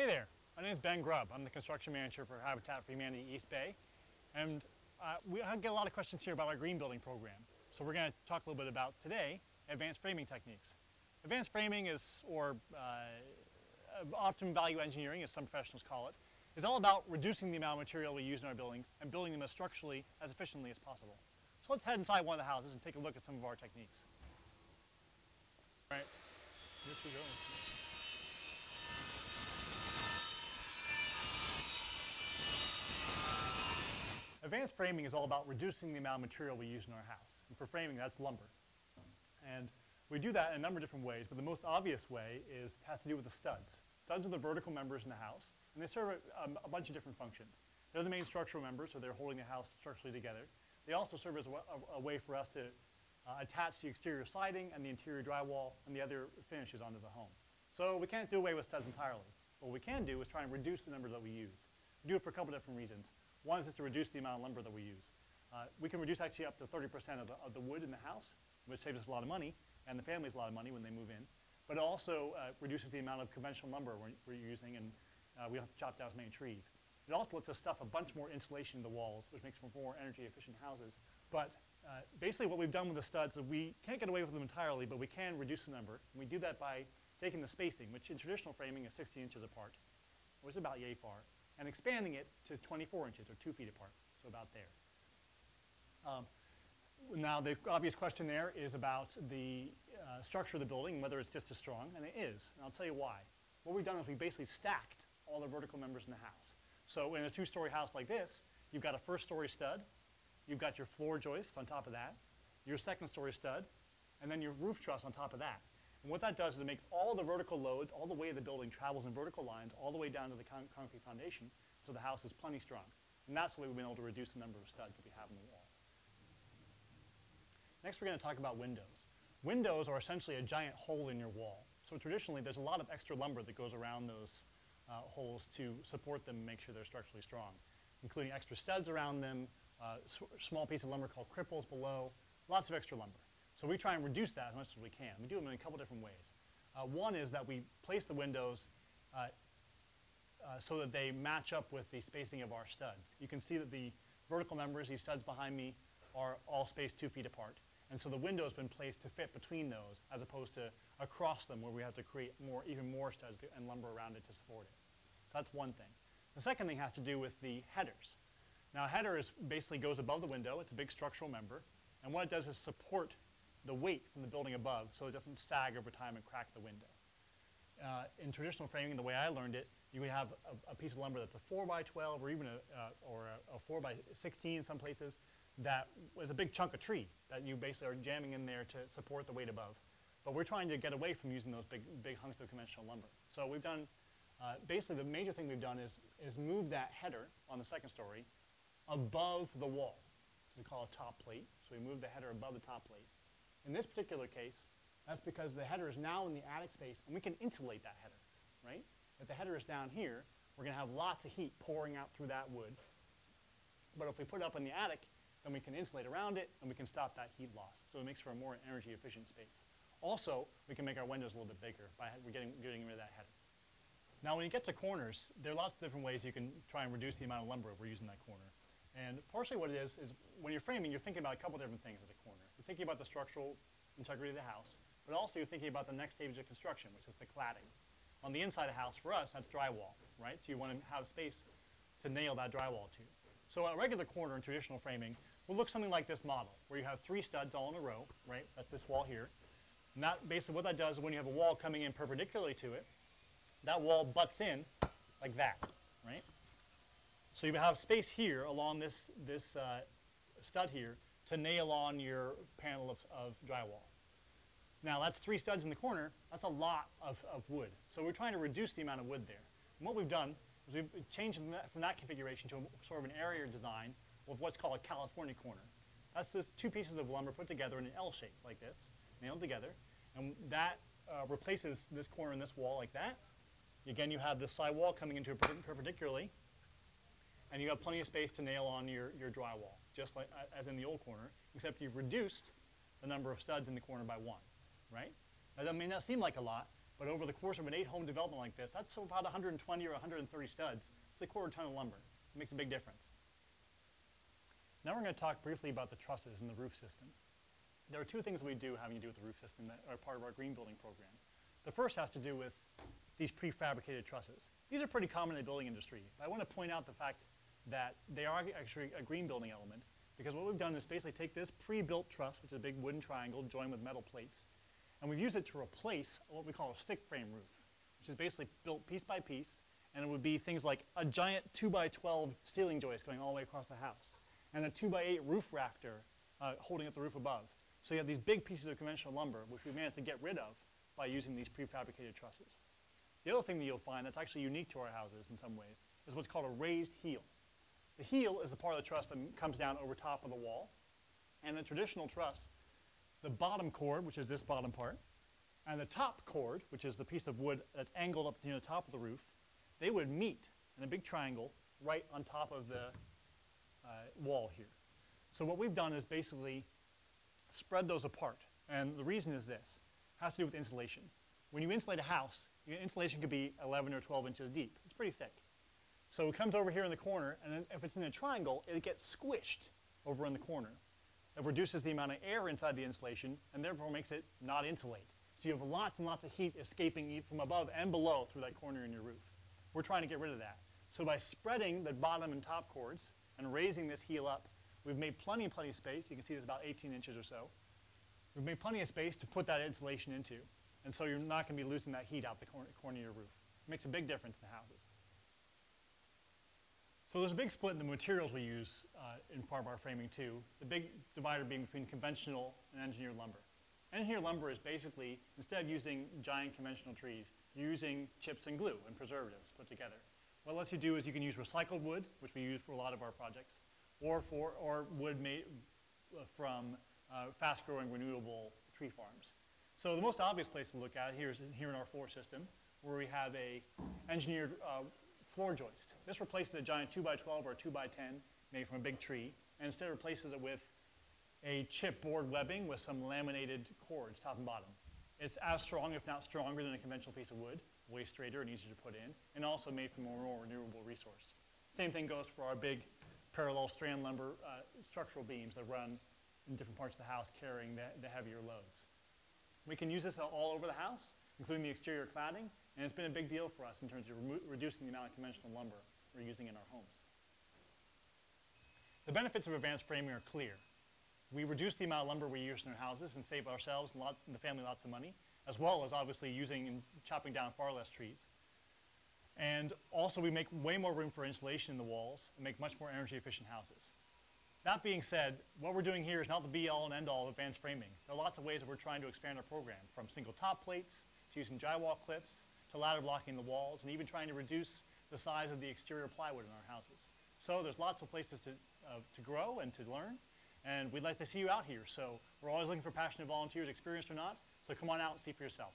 there, my name is Ben Grubb. I'm the construction manager for Habitat for Humanity East Bay. And I get a lot of questions here about our green building program. So we're going to talk a little bit about today advanced framing techniques. Advanced framing is, or optimum value engineering as some professionals call it, is all about reducing the amount of material we use in our buildings and building them as structurally as efficiently as possible. So let's head inside one of the houses and take a look at some of our techniques. All right, here we go. Advanced framing is all about reducing the amount of material we use in our house. And for framing, that's lumber. And we do that in a number of different ways, but the most obvious way has to do with the studs. Studs are the vertical members in the house, and they serve a bunch of different functions. They're the main structural members, so they're holding the house structurally together. They also serve as a way for us to attach the exterior siding and the interior drywall and the other finishes onto the home. So we can't do away with studs entirely. What we can do is try and reduce the number that we use. We do it for a couple different reasons. One is just to reduce the amount of lumber that we use. We can reduce actually up to 30% of the wood in the house, which saves us a lot of money, and the families a lot of money when they move in. But it also reduces the amount of conventional lumber we're using, and we don't have to chop down as many trees. It also lets us stuff a bunch more insulation in the walls, which makes for more energy efficient houses. But basically what we've done with the studs is we can't get away with them entirely, but we can reduce the number. And we do that by taking the spacing, which in traditional framing is 60 inches apart, which is about yay far, and expanding it to 24 inches or 2 feet apart, so about there. Now the obvious question there is about the structure of the building and whether it's just as strong, and it is, and I'll tell you why. What we've done is we basically stacked all the vertical members in the house. So in a two-story house like this, you've got a first-story stud, you've got your floor joist on top of that, your second-story stud, and then your roof truss on top of that. And what that does is it makes all the vertical loads, all the way the building travels in vertical lines, all the way down to the concrete foundation, so the house is plenty strong. And that's the way we've been able to reduce the number of studs that we have in the walls. Next, we're going to talk about windows. Windows are essentially a giant hole in your wall. So traditionally, there's a lot of extra lumber that goes around those holes to support them and make sure they're structurally strong, including extra studs around them, small piece of lumber called cripples below, lots of extra lumber. So we try and reduce that as much as we can. We do them in a couple different ways. One is that we place the windows so that they match up with the spacing of our studs. You can see that the vertical members, these studs behind me, are all spaced 2 feet apart. And so the window's been placed to fit between those as opposed to across them where we have to create even more studs and lumber around it to support it. So that's one thing. The second thing has to do with the headers. Now a header basically goes above the window. It's a big structural member. And what it does is support the weight from the building above so it doesn't sag over time and crack the window. In traditional framing, the way I learned it, you would have a piece of lumber that's a 4x12 or even a 4x16 in some places that was a big chunk of tree that you basically are jamming in there to support the weight above. But we're trying to get away from using those big hunks of conventional lumber. So we've done, basically the major thing we've done is move that header on the second story above the wall. So we call it top plate. So we move the header above the top plate. In this particular case, that's because the header is now in the attic space and we can insulate that header, right? If the header is down here, we're going to have lots of heat pouring out through that wood. But if we put it up in the attic, then we can insulate around it and we can stop that heat loss. So it makes for a more energy efficient space. Also, we can make our windows a little bit bigger by getting rid of that header. Now when you get to corners, there are lots of different ways you can try and reduce the amount of lumber we're using in that corner. And partially what it is when you're framing, you're thinking about a couple different things at the corner. You're thinking about the structural integrity of the house, but also you're thinking about the next stage of construction, which is the cladding. On the inside of the house, for us, that's drywall, right? So you want to have space to nail that drywall to. So a regular corner in traditional framing will look something like this model, where you have 3 studs all in a row, right? That's this wall here. And that basically what that does is when you have a wall coming in perpendicularly to it, that wall butts in like that, right? So you have space here along this stud here to nail on your panel of drywall. Now that's 3 studs in the corner. That's a lot of wood. So we're trying to reduce the amount of wood there. And what we've done is we've changed from that configuration to sort of an area design with what's called a California corner. That's just 2 pieces of lumber put together in an L shape like this, nailed together. And that replaces this corner and this wall like that. Again, you have this side wall coming into it perpendicularly. And you have plenty of space to nail on your drywall, just like as in the old corner, except you've reduced the number of studs in the corner by 1, right? Now, that may not seem like a lot, But over the course of an 8-home development like this, that's about 120 or 130 studs. It's a quarter ton of lumber. It makes a big difference. Now we're going to talk briefly about the trusses and the roof system. There are two things that we do having to do with the roof system that are part of our green building program. The first has to do with these prefabricated trusses. These are pretty common in the building industry. I want to point out the fact that they are actually a green building element, because what we've done is basically take this pre-built truss, which is a big wooden triangle joined with metal plates, and we've used it to replace what we call a stick frame roof, which is basically built piece by piece, and it would be things like a giant 2x12 ceiling joist going all the way across the house, and a 2x8 roof rafter holding up the roof above. So you have these big pieces of conventional lumber, which we managed to get rid of by using these prefabricated trusses. The other thing that you'll find that's actually unique to our houses in some ways is what's called a raised heel. The heel is the part of the truss that comes down over top of the wall. And in a traditional truss, the bottom cord, which is this bottom part, and the top cord, which is the piece of wood that's angled up near the top of the roof, they would meet in a big triangle right on top of the wall here. So what we've done is basically spread those apart. And the reason is this. It has to do with insulation. When you insulate a house, your insulation could be 11 or 12 inches deep. It's pretty thick. So it comes over here in the corner, and then if it's in a triangle, it gets squished over in the corner. It reduces the amount of air inside the insulation, and therefore makes it not insulate. So you have lots and lots of heat escaping from above and below through that corner in your roof. We're trying to get rid of that. So by spreading the bottom and top cords and raising this heel up, we've made plenty of space. You can see there's about 18 inches or so. We've made plenty of space to put that insulation into. And so you're not going to be losing that heat out the corner of your roof. It makes a big difference in the houses. So there's a big split in the materials we use in part of our framing too. The big divider being between conventional and engineered lumber. Engineered lumber is basically, instead of using giant conventional trees, you're using chips and glue and preservatives put together. What it lets you do is you can use recycled wood, which we use for a lot of our projects, or wood made from fast-growing renewable tree farms. So the most obvious place to look at here is here in our floor system, where we have a engineered floor joist. This replaces a giant 2x12 or a 2x10 made from a big tree, and instead replaces it with a chipboard webbing with some laminated cords, top and bottom. It's as strong, if not stronger, than a conventional piece of wood, way straighter and easier to put in, and also made from a more renewable resource. Same thing goes for our big parallel strand lumber structural beams that run in different parts of the house carrying the heavier loads. We can use this all over the house, including the exterior cladding, and it's been a big deal for us in terms of reducing the amount of conventional lumber we're using in our homes. The benefits of advanced framing are clear. We reduce the amount of lumber we use in our houses and save ourselves and the family lots of money, as well as obviously using and chopping down far less trees. And also we make way more room for insulation in the walls and make much more energy efficient houses. That being said, what we're doing here is not the be-all and end-all of advanced framing. There are lots of ways that we're trying to expand our program, from single top plates to using drywall clips to ladder blocking the walls, and even trying to reduce the size of the exterior plywood in our houses. So there's lots of places to grow and to learn, and we'd like to see you out here. So we're always looking for passionate volunteers, experienced or not, so come on out and see for yourself.